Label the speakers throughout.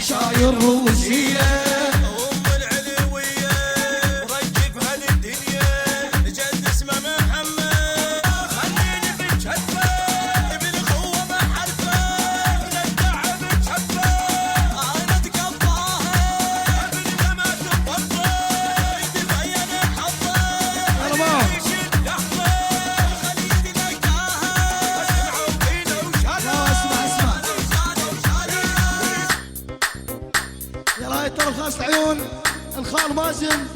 Speaker 1: شاير روسية عيون الخال مازن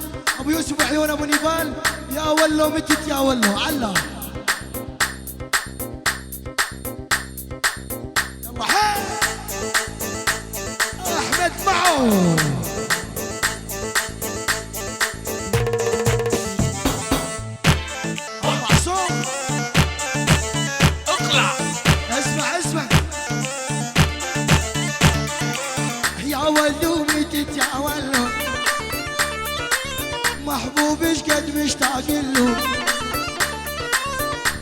Speaker 1: ابو يوسف وعيون ابو نيفال. يا ولو متت يا ولو علا يلا احمد معه معصوم اقلع. اسمع اسمع يا ولو متت يا ولو محبوب ايش قد مشتاق له.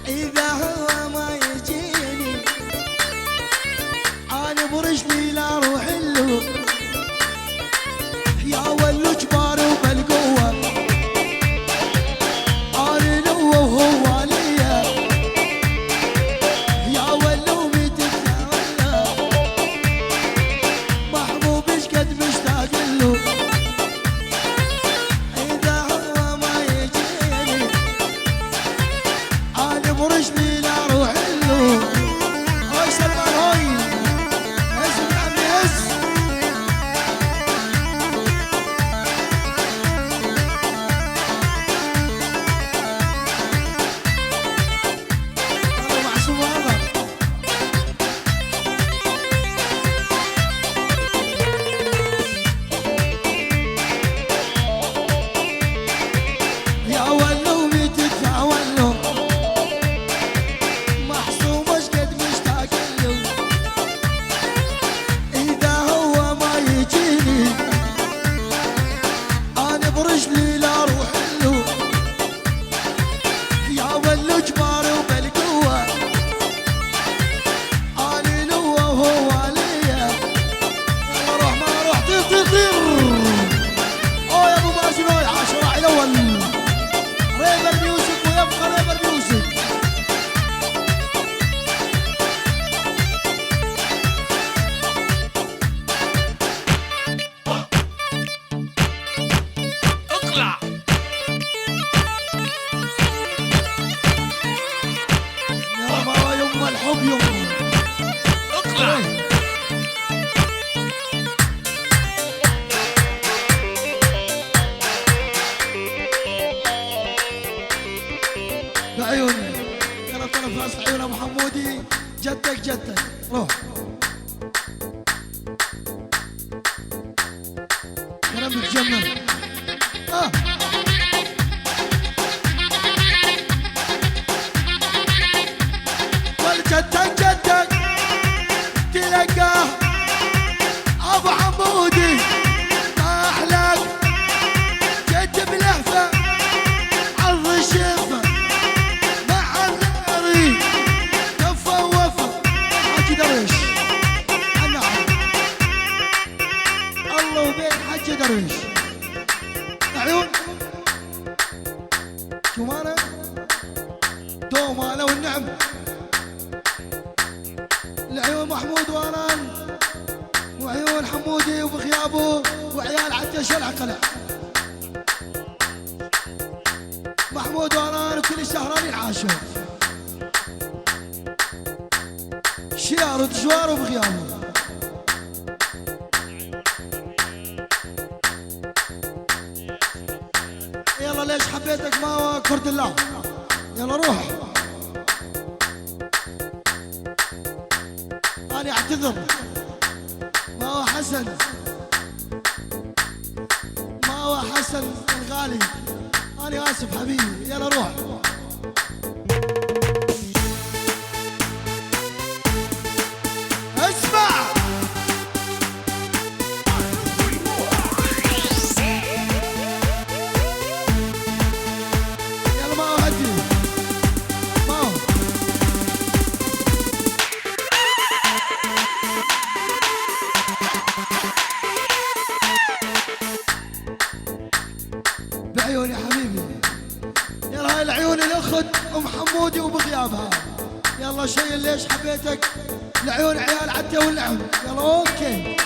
Speaker 1: اذا هو ما يجيني انا برجلي لا اروح له. يا ولو جبار وبالقوه انا له وهو ليا. يا ولو متت يا ولو محبوب ايش قد مشتاق له. رجلي لا اروح له. هاي سلمان هاي هز من عمي هز. هذا معصوم هذا يا ولو ميتت يا ولو برجلي لا اروح له. يا ولو جبار وبالقوه انا له وهو ليا. يلا روح ما روح طير طير طير. اوه يا ابو مازن اوه 10 على الاول ريبر ميوزك ويبقى ريبر ميوزك. يا ما يما الحب يما اقلع. بعيوني يلا طرف راس عيون ابو حمودي. جدك جدك روح كلام بتجمل. جدك جدك تلقاه ابو حمودي ما احلاك. جد بلهفه عرض الشفه مع الغيري كفه ووفه. حاج درويش نعم الله وبين حاج درويش. عيون شمانه دومانه والنعم. العيون محمود واران وعيون حمودي وبغيابه وعيال عتيش العقلة. محمود واران وكل السهرانين عاشوا شيار ودجوار وبغيابه. يلا ليش حبيتك ما هو كرد الله. يلا روح أنا أعتذر. ما هو حسن ما هو حسن الغالي أنا آسف حبيبي. يلا روح اسمع. يلا ما هو هدي ما هو جابها. يلا شيل ليش حبيتك لعيون عيال عدة والنعم. يلا اوكي.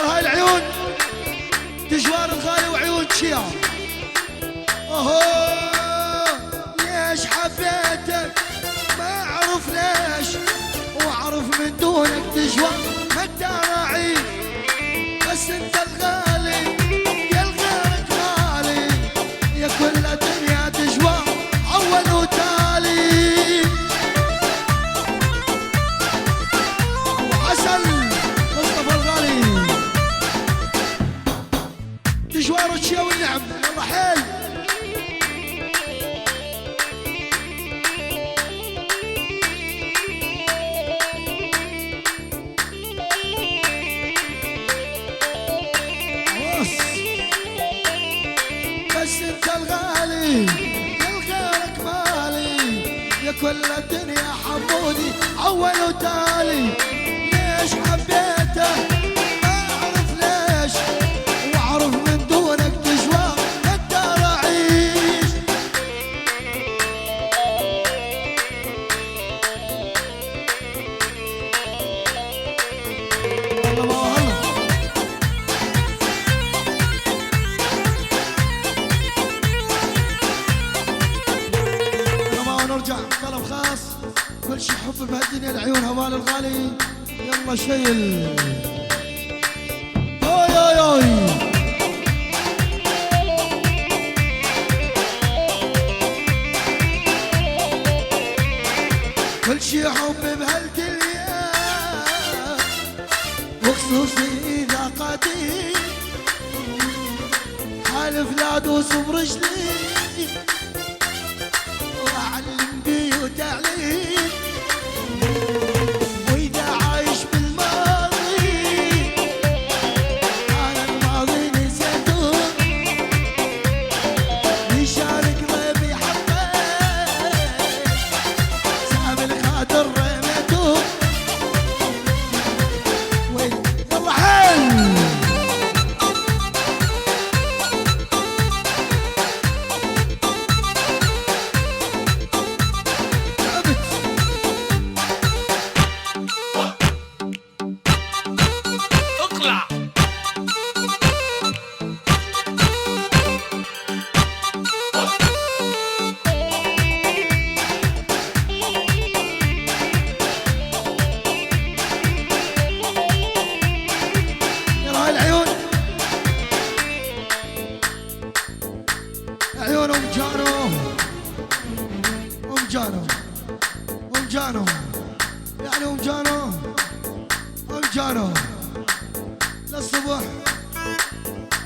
Speaker 1: هاي العيون تجوار الغالي وعيون شيا. اوهو ليش حبيتك ما اعرف ليش، واعرف من دونك تجوار ما انت راعي، بس انت الغالي يا الغيرك غالي، يا كل الدنيا تجوار اول وتالي. ابو عسل مصطفى الغالي تجوار الشيا والنعم. يلا حيل. بس انت الغالي يا الغيرك مالي، يا كل الدنيا حمودي اول وتالي. ليش حبيته ما اعرف ليش، واعرف من دونك تجوار اقدر اعيش. والله ما والله نرجع طلب خاص. كل شي حب بهالدنيا العيون هوال الغالي. يلا شيل. اوي اوي اوي كل شي حب بهالدنيا، وخصوصي اذا قديم حالف لا ادوس برجلي واعلم بيه وتعليم، واذا عايش بالماضي انا الماضي نسيته، يشارك ضيبي حبيت ساب الخاطر رميته. يلا حل. عيون ام جانو ام جانو ام جانو يعني ام جانو ام جانو للصبح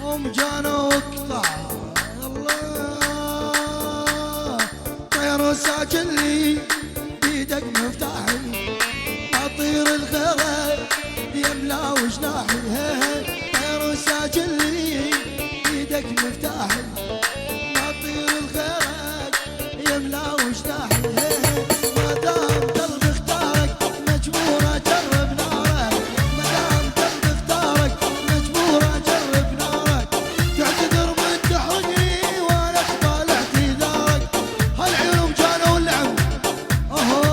Speaker 1: ام جانو اقطع. يلا طير وساكن لي بيدك مفتاحي، اطير الغلا يملا وجناحي. طير وساكن لي بيدك مفتاحي، اطير الغرق يملا وجناحي. ما دام قلبي اختارك مجبور اجرب نارك، ما دام قلبي اختارك مجبور اجرب نارك. تعتذر من تحرقني وانا اقبل اعتذارك. هالعيون جانوا والنعم. اوهو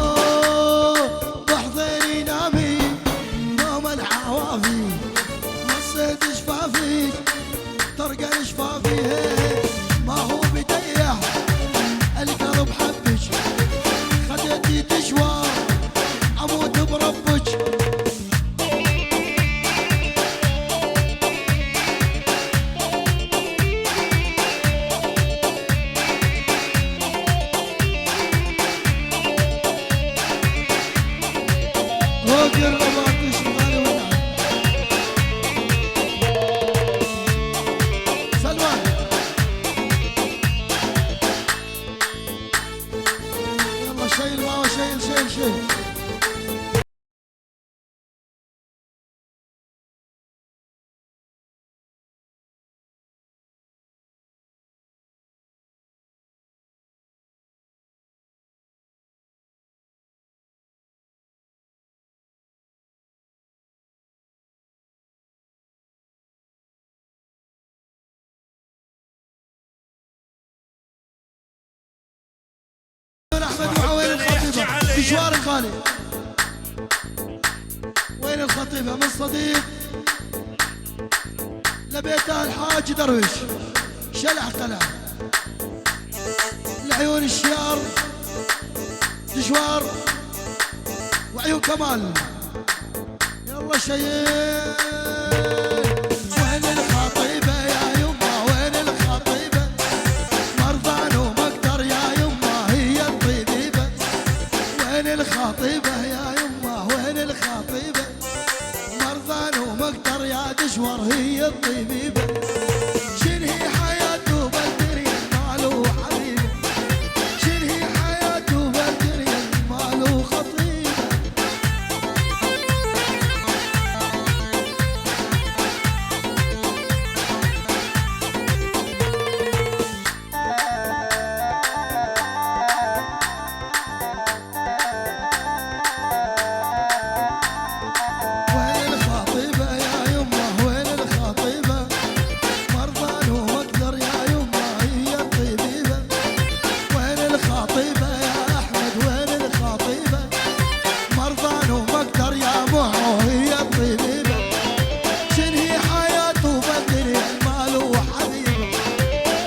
Speaker 1: الغالي. وين الخطيبة من صديق لبيتها الحاج درويش شلع قلع العيون الشيار دشوار وعيون كمال. يلا شيء وين الخطيبة يا يما وين الخطيبة مرضان ومقدر يا يما هي الطبيبة. وين الخطيبة يا يما وين الخطيبة مرضان ومقدر يا دشور هي الطبيبة. شنهي حياته بالدنيا ماله حبيبة شنهي حياته بالدنيا ماله خطيبة. وين الخطيبة يا يما وين الخطيبة مرضان ومقدر يا يما هي الطبيبة. وين الخطيبة يا أحمد وين الخطيبة مرضان ومقدر يا معو هي الطبيبة. شنهي حياته بالدنيا ماله حبيبة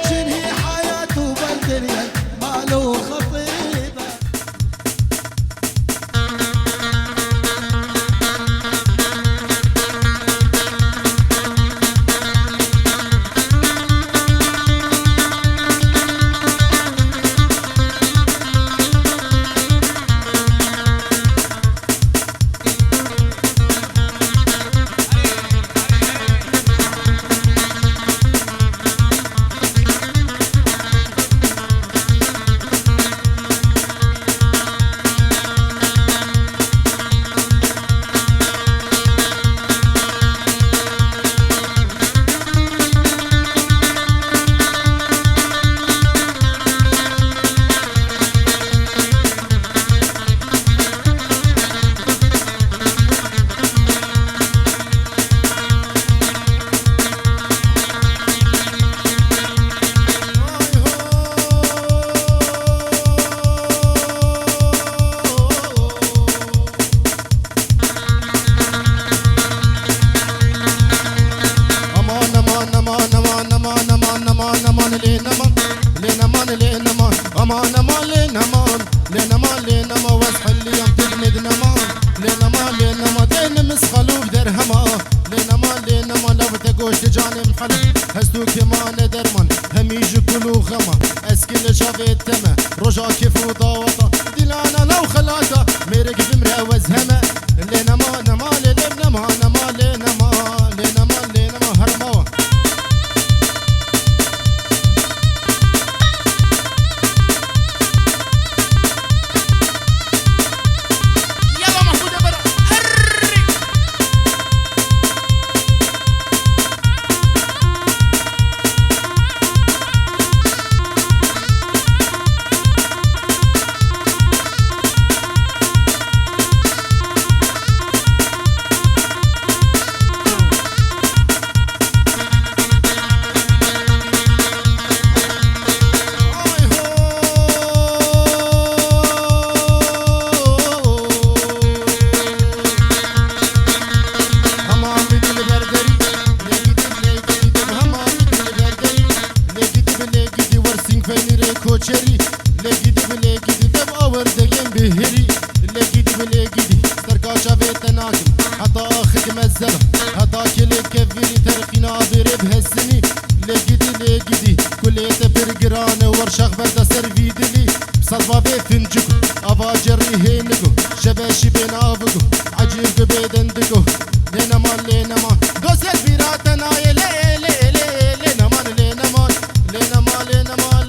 Speaker 1: شنهي حياته بالدنيا ماله خطيبة.
Speaker 2: رجع كيف وضاوطة دلانا لو خلاطة ميرك بمرأة وزهمة لنا ما نما لنا ما نما لنا ما لنا ما لنا ما هرموه. يلا محمود يا برا کوچری لگیدی بلگیدی دم آوردگیم بهری لگیدی بلگیدی سرکاشا بیتناکم حتی آخر مزدم حتی کلی کفیری ترقینا بری بهسنی لگیدی لگیدی کلیت برگرانه ورشاق برده سرویدلی صدفا بفنجکو آوا جری هینگو شباشی بین آبگو عجیب بیدندگو لینمان لینمان دوست بیراتنا لی لی لی لینمان لینمان لینمان لینمان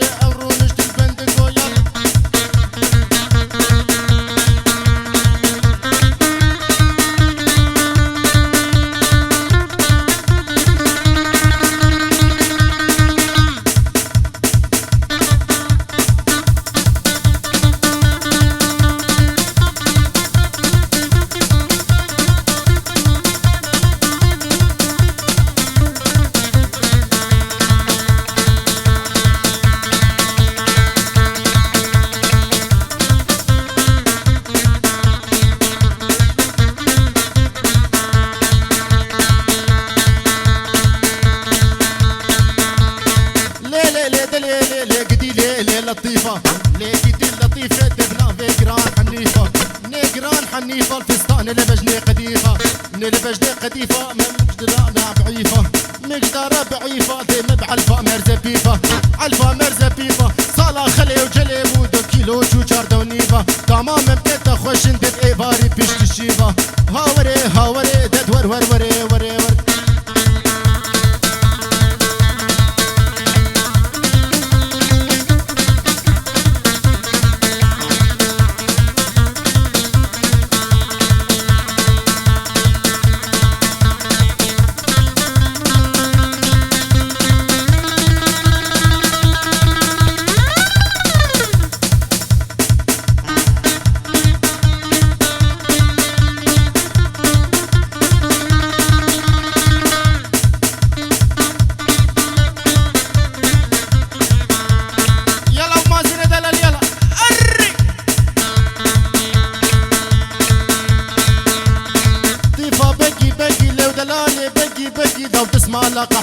Speaker 2: دليلي دليلي لقدي ليلي لطيفة لقدي اللطيفة تبنى بجران حنيفة نجران حنيفة الفستان لبجني قديفة نلبجني قديفة مجدرانة بعيفة مقدارة بعيفة ديم بعلفة مرزة بيفة علفة مرزة بيفة صالة خلي وجلب ودو كيلو شوشار دونيفة تمام بكتا خوش اندب ايباري بيش تشيفة هاوري هاوري دد ور ور وري وري ور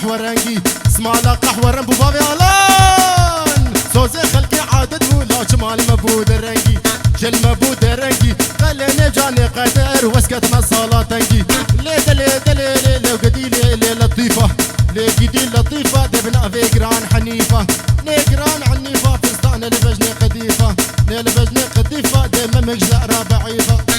Speaker 2: قحوة رنجي اسمع لا قحوة رنبو بابي علان سوزي خلقي عادد ولا شمال مبود الرنجي جل مبود الرنجي خليني جاني قدر واسكت مصالة تنجي ليدا ليدا ليدا لو قدي ليلي لطيفة لقدي لطيفة دبنا في جران حنيفة نجران عنيفة فستان لبجني قديفة لبجني قديفة دايما مجزأ بعيفة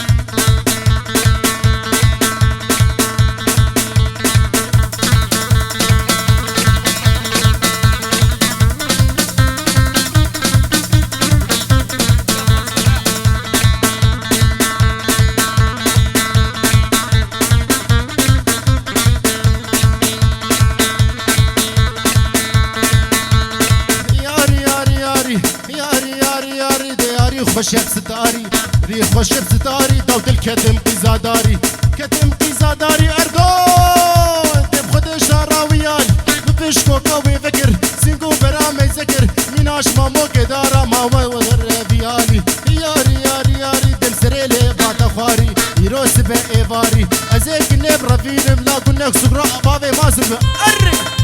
Speaker 2: خوش بستاري ريخ خوش بستاري داود الكتم قزاداري كتم قزاداري أردون تب خدش راويال بفشكو قوي فكر سينكو برامي ذكر ميناش مامو كدارا ما وغر بيالي ياري ياري ياري دم سريلي باتا خواري يروس بإيفاري أزيك نبرا فينم لا كنك سقراء بابي ما سلم أري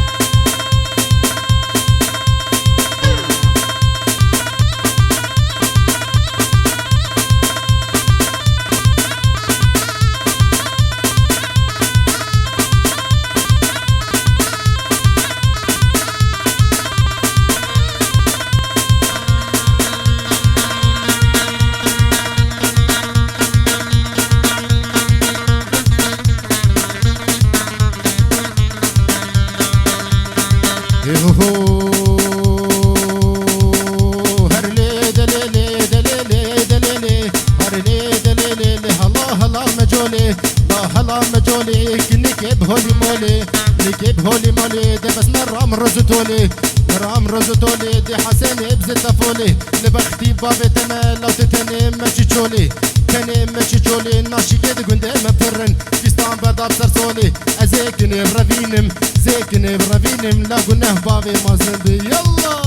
Speaker 2: هولي مولي دي بس مرام رزتولي مرام رزتولي دي حسيني بزتفولي لبختي بابي تمال لو تتني ماشي تشولي تني ماشي تشولي ناشي كده قندي مفرن فيستان برداب سرسولي ازيكني برافينم زيكني برافينم لا قناه بابي ما زنبي يلا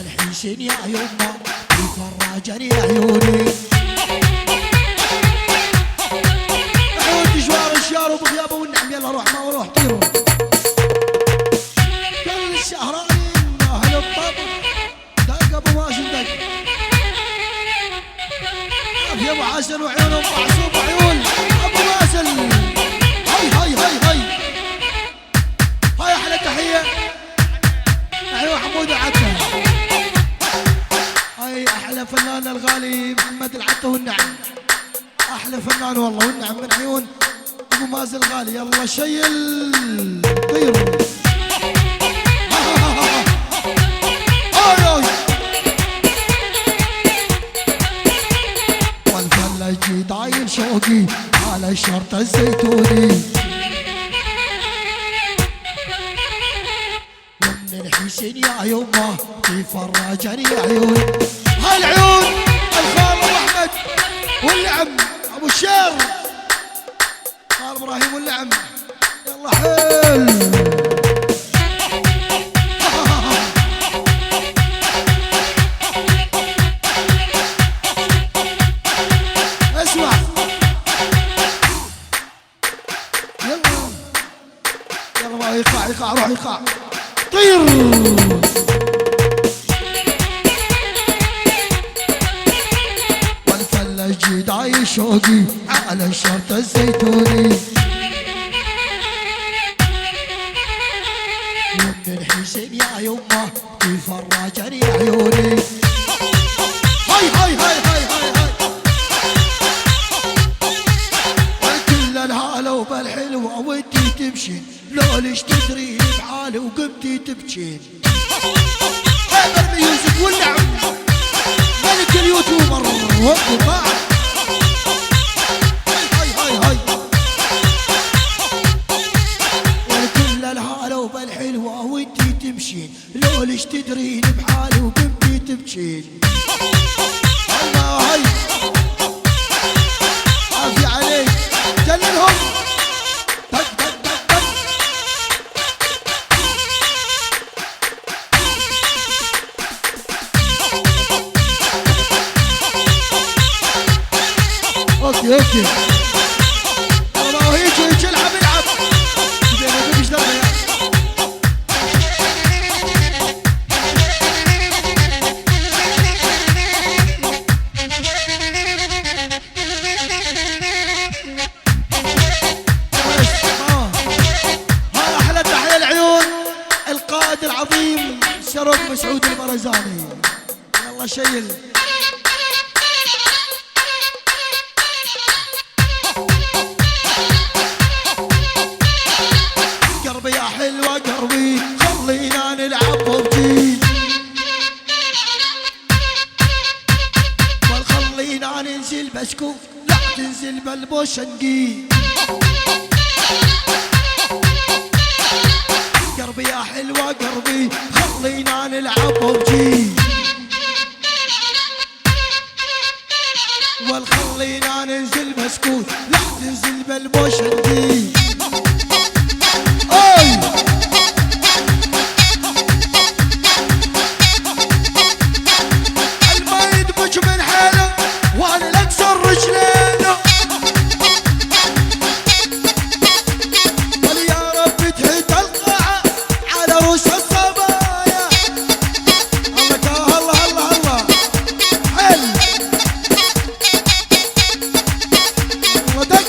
Speaker 1: الحسين يا يما فرجني عيوني عود جوار الشيار وبغيابه والنعم يلا روح ما وروح طيروا كل الشهرانين اهل الطب دق ابو مازن دق يا ابو حسن وعيونه محسوب عيون ابو مازن هاي احلى تحيه ايوه حمود عبده احلى فنان الغالي محمد العطا والنعم احلى فنان والله والنعم من عيون ابو مازن الغالي يلا شيل طيروا والفلجي داير شوقي على الشرط الزيتوني ومن الحسين يا يمه في فرجني عيون هالعيون الخال ابو احمد واللعم ابو الشير خال ابراهيم واللعم يلا حيل اسمع ايقاع روح ايقاع طير. والفلج داي شوقي على الشرط الزيتوني، ومن الحسين يا يمه تفرجني عيوني. هاي هاي هاي هاي هاي هاي كل الهالة وبالحلوة وانتي تمشين، لو ليش تدري بحالي وقمتي تبكين. هذا الميوزك واللعب ملك اليوتيوبر وقف بعد. هاي هاي هاي وكل الهالة وبالحلوة وانتي تمشين، لو ليش تدرين بحالي وقمتي تبكين. الله هاي عافية عليك جننهم. دق دق دق دق اوكي اوكي الله هيك هيك العب العب زين ما فيش درجة يعني. هاي احلى تحية العيون القائد العظيم شرف مسعود البرزاني. يلا شيل قربي يا حلوة قربي خلينا نلعب ببجي، خلينا ننزل بسكوت لا تنزل بالبوشنقي. قربي يا حلوة قربي خلينا نلعب ببجي، والخلينا ننزل بسكوت لا تنزل بالبوشنقي. اي الما يدبج من حاله وانا لكسر رجلينه، قال يا رب تحت القاعه على رؤوس الصبايا. الله الله الله الله حل الله دق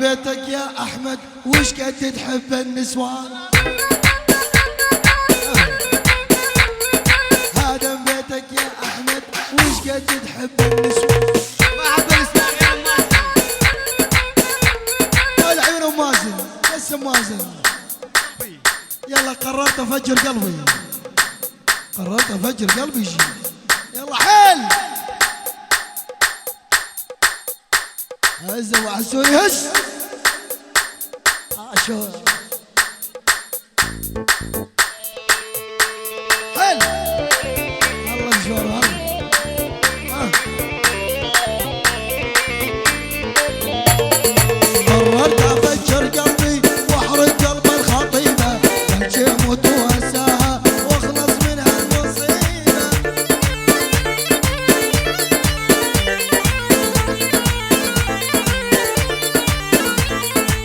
Speaker 1: بيتك يا احمد وش قد تحب النسوان. هذا بيتك يا احمد وش قد تحب النسوان. ما عبر اسمع طول عيون مازن بس مازن. يلا قررت افجر قلبي، قررت افجر قلبي يجي. يلا حيل هزه وعسوني هز عاشور حل الله الجوار هلا. قررت افجر قلبي واحرق قلب الخطيبه، امشي اموت وانساها واخلص من هالمصيبه.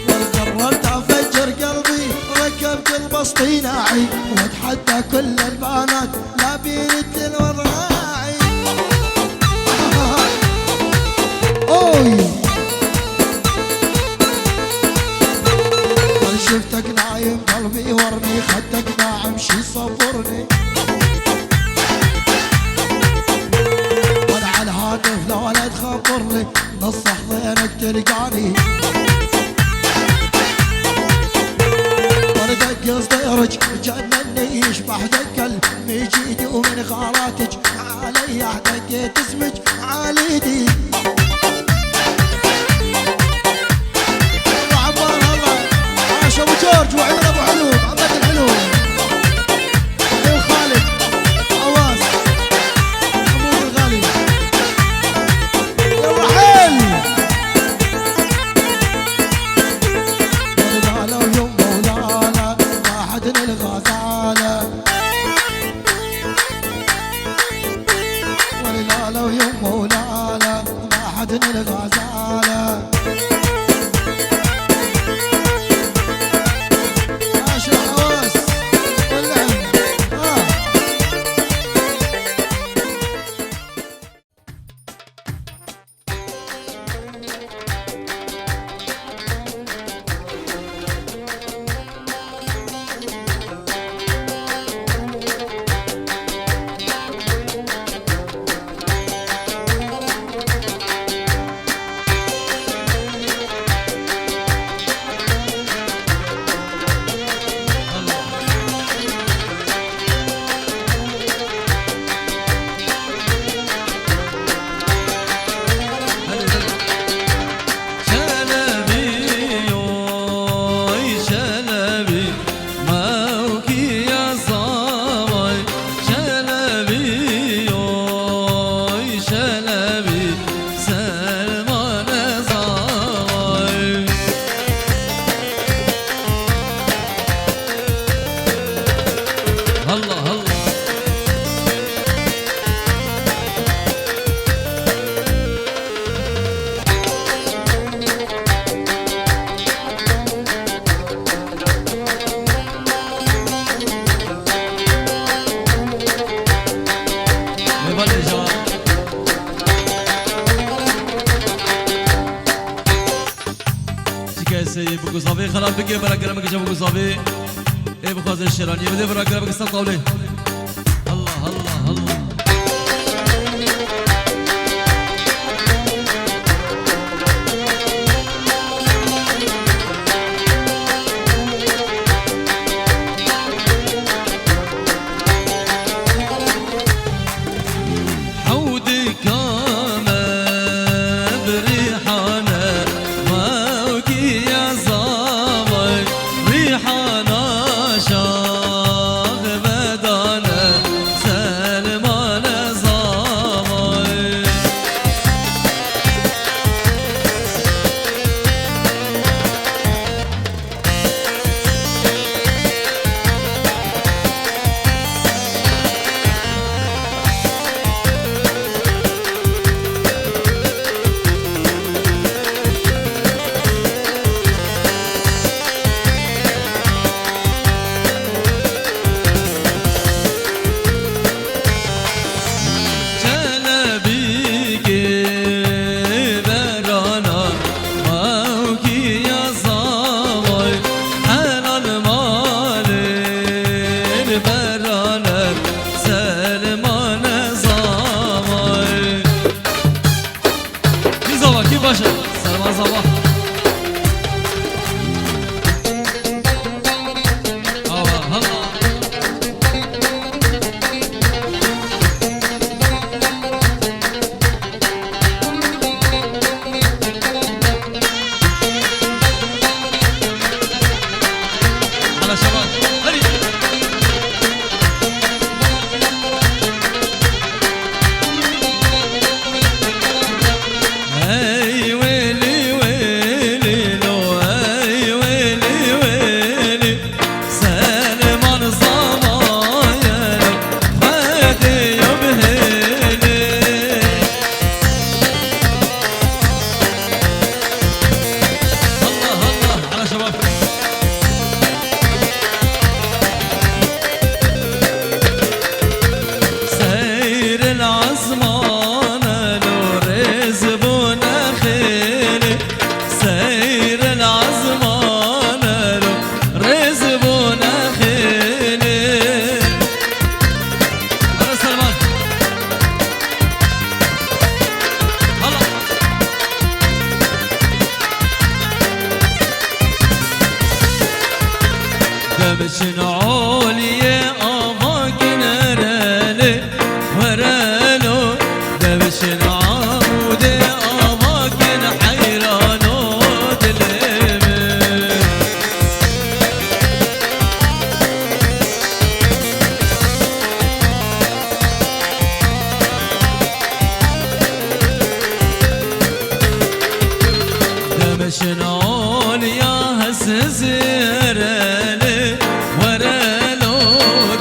Speaker 1: وقررت افجر قلبي ركبت البسطيناعي واتحدى كل البنات لا بيرد الوراعي. اوي شفتك نايم قلبي ورني خدك ناعم شي صبرني. وانا على الهاتف لو لا تخبرني نصح ضينك تلقاني. وانا دق صديرك جنني يشبح دق المجيدي ومن خالاتك علي دقيت اسمك عاليدي. ابو جورج وعيون ابو حلو عبد الحلو عيون خالد عواس حمود الغالي. يلا حيل ولد على يوم مولاي تعالى عاش الحواس واللعب
Speaker 3: بگو صافی خراب بگی برای گرم که بگو صافی ای بخواز شیرانی بده برای گرم که سب قوله الله الله الله دمشن عولي آفاق نرالي ورالو دمشن عودي آفاق حيرانو دلمن دمشن عولي هسزي رالي ورالو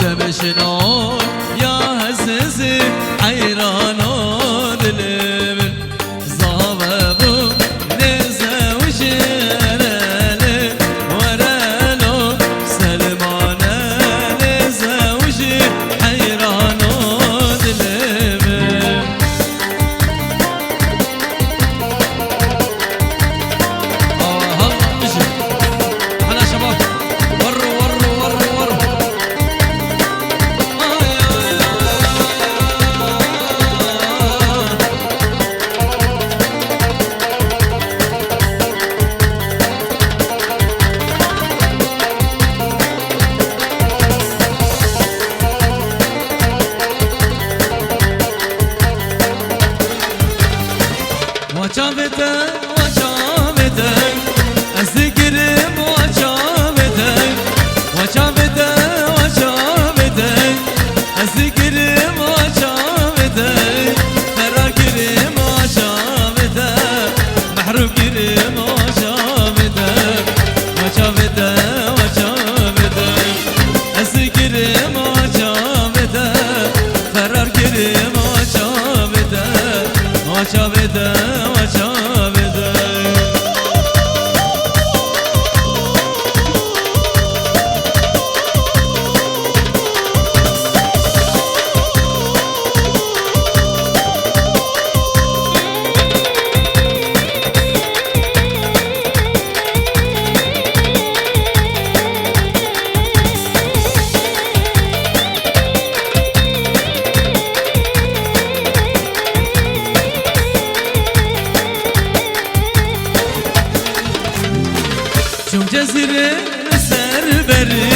Speaker 3: دمشنون يا هززي حيرانو دلمن زاببو أسكرم وشابتي وشابتي وشابتي أسكرم وشابتي فرا كرم وشابتي محروم كرم وشابتي وشابتي وشابتي أسكرم وشابتي فرار كرم وشابتي وشابتي وشابتي شوف جزيرة سربري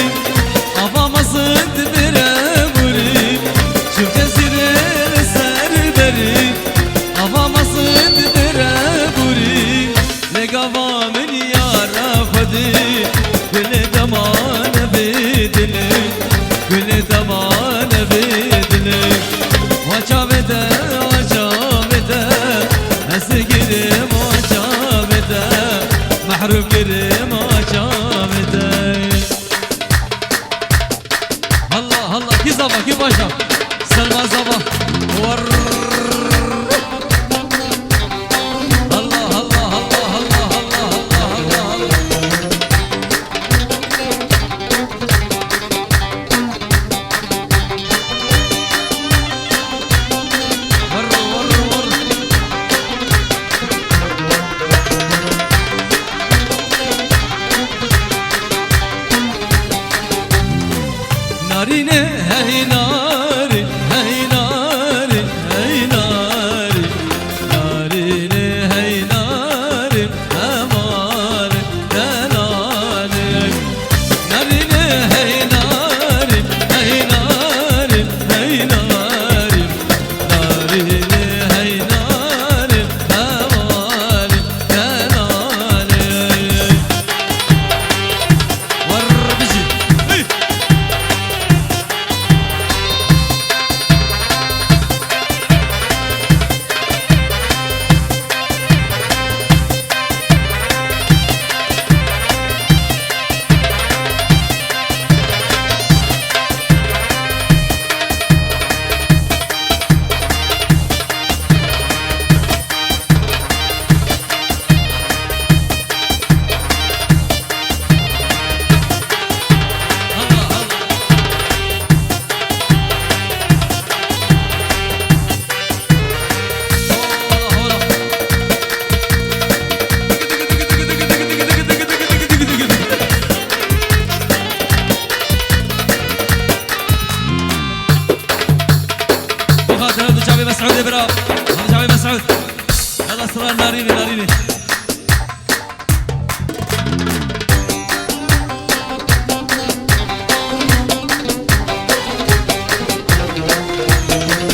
Speaker 3: أبا مصد برابوري شوف جزيرة سربري أبا مصد برابوري لقفا من يارا خدي كل دمان بيدني كل دمان بيدني وشابته وشابته أسقرم وشابته محروم كريم وشامتي الله الله كي زبا كي باشا سلمى زبا ور الله الله الله الله الله الله الله ناريني هي ناري هي ناري هي ناري ناريني هي ناري أمان دلالي ناريني هي ناري هي ناري هي ناري ناريني هي ناري أمان دلالي وربجي هذا شعبي مسعود ابراهيم هذا شعبي مسعود هذا اسرار ناريني ناريني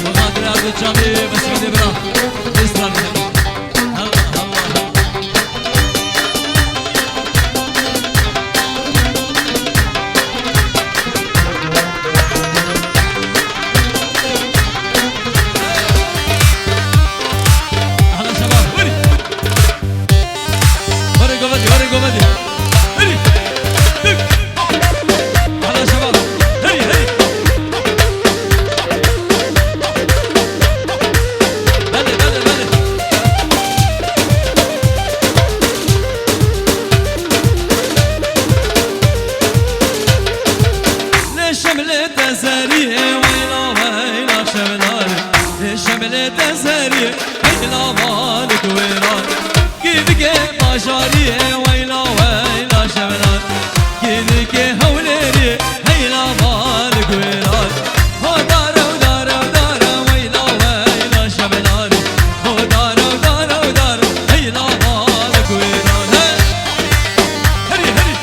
Speaker 3: وهذا شعبي مسعود ابراهيم اسرار الله الله شاريه ويلا ويلا شمران كذك هوليري هيلا مالك ويلان هو دارا ودارا ودارا ويلا ويلا شمران هو دارا ودارا ودارا هيلا مالك ويلان هري هري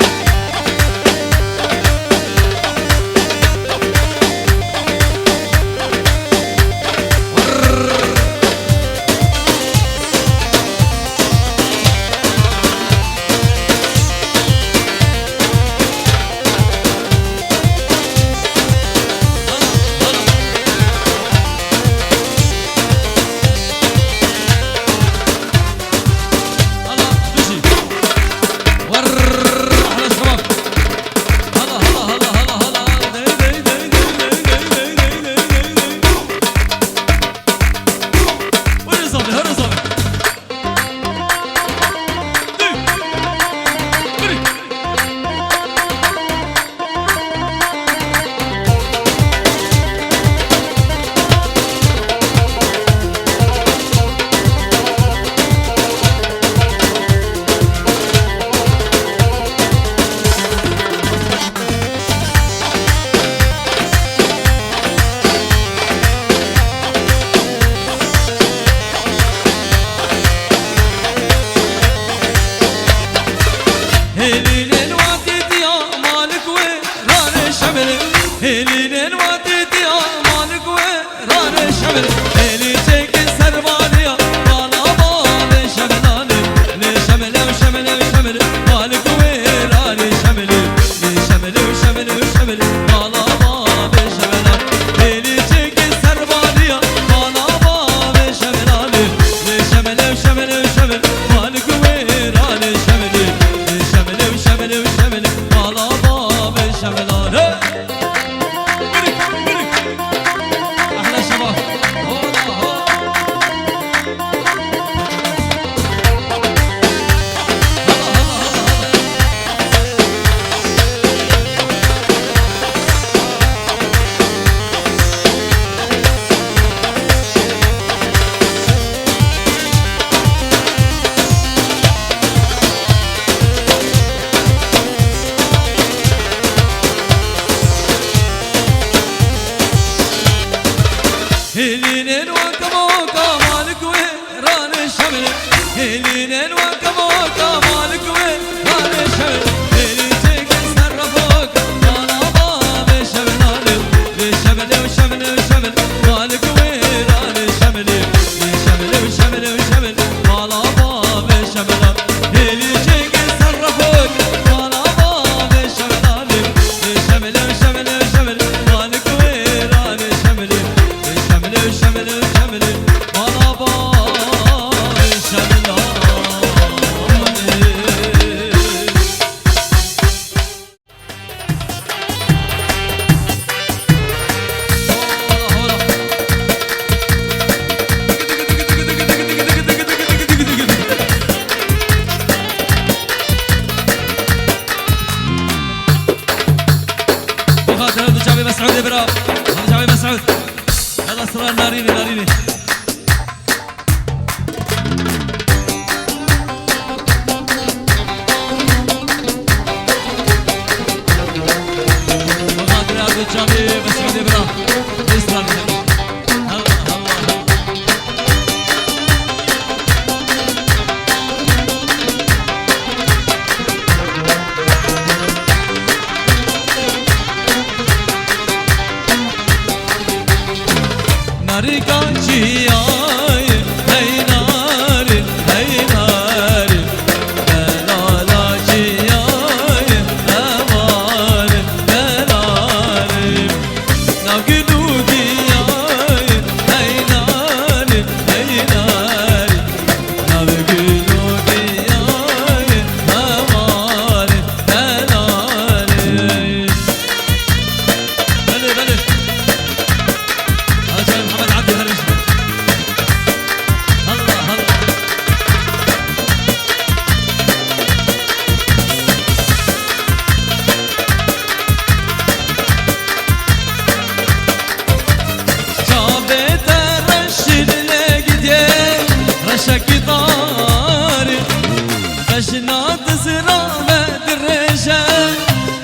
Speaker 3: بشنا تزرامة دريشة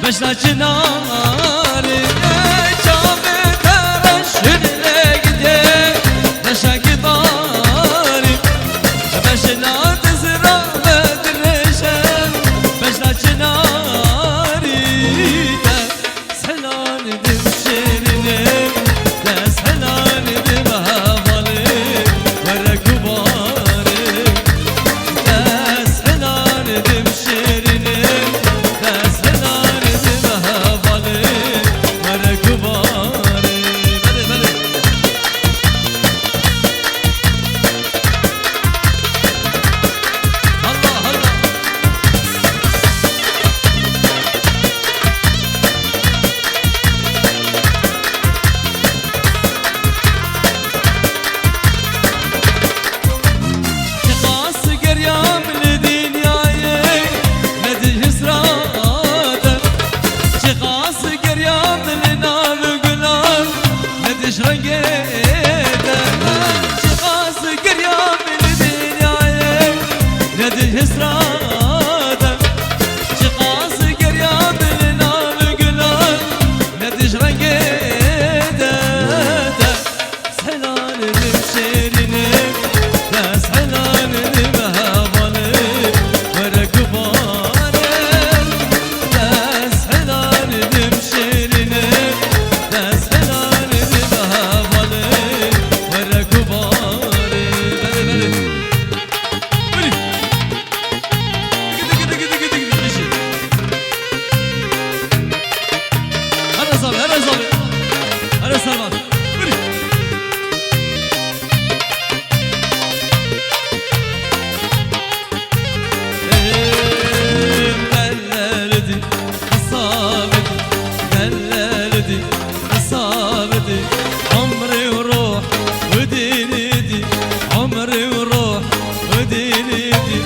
Speaker 3: بشنا جناري جامي ترشن لقدي بشنا قطاري بشنا تزرامة دريشة بشنا جناري سلان دمشيرني سلان دمهافالي ورا كباري سلان دمشيرني سلان دمهافالي ورا كباري بلي بلي الله الله شخاص قريام لدنياي ندج سراده شخاص قريام لناب قلاب ندج رنقيده شخاص قريام لدنياي ندج سراده شخاص قريام لناب قلاب ندج رنقيده سلان دمشيرني ناس حنان دمهافالي ورا كباري ناس حنان دمشيرني ناس حنان دمهافالي ورا كباري بلي بلي بلي كده كده كده كده كده ماشي هلا صابي هلا صابي هلا سلمان بلي دللتي اصابتي دللتي اصابتي عمري وروح ودينيتي عمري وروح ودينيتي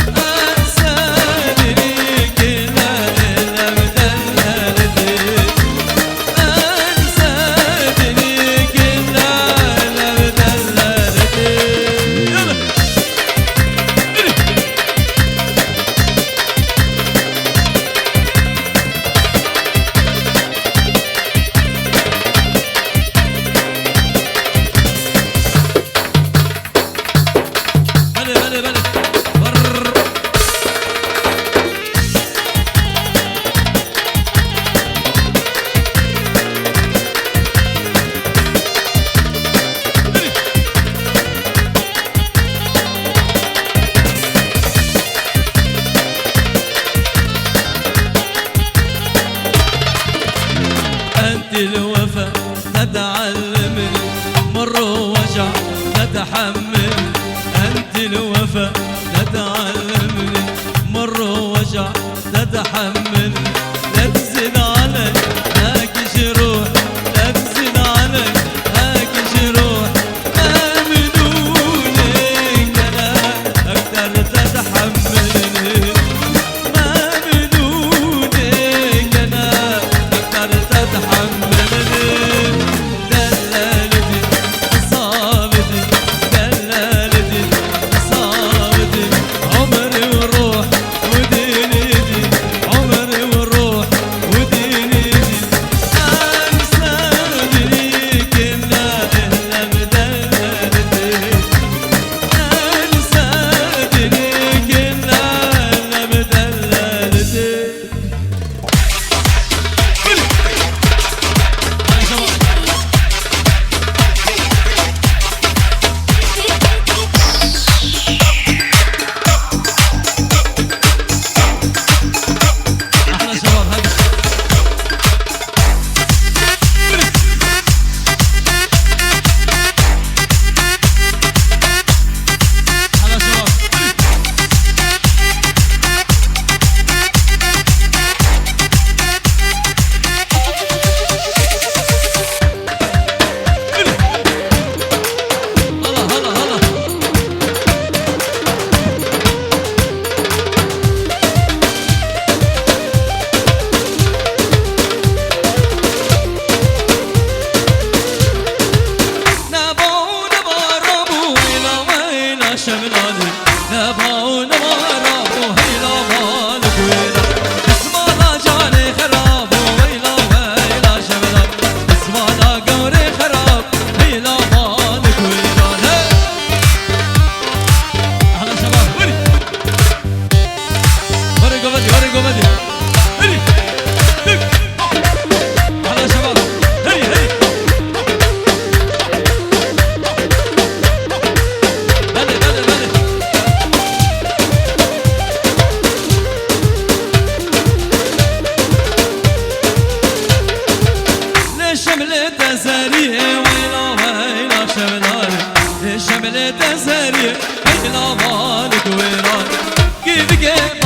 Speaker 3: انساني ليك لا الا بدللتي انساني ليك لا الا بدللتي يلا بلي بلي بلي برر أنت الوفا تتعلمني مر وجع تتحمل أنت الوفا تتعلمني مر وجع تتحمل لا تزيد علي هاك جروح لا تزيد علي هاك جروح ما بدونك أنا أقدر تتحملني ما بدونك أنا أقدر تتحملني دللتي إصابتي دللتي إصابتي عمري وروح ودينيتي عمري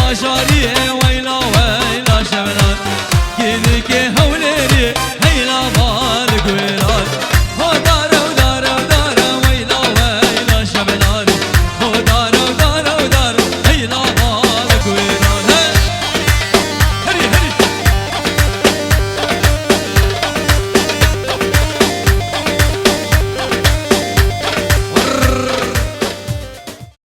Speaker 3: باشاری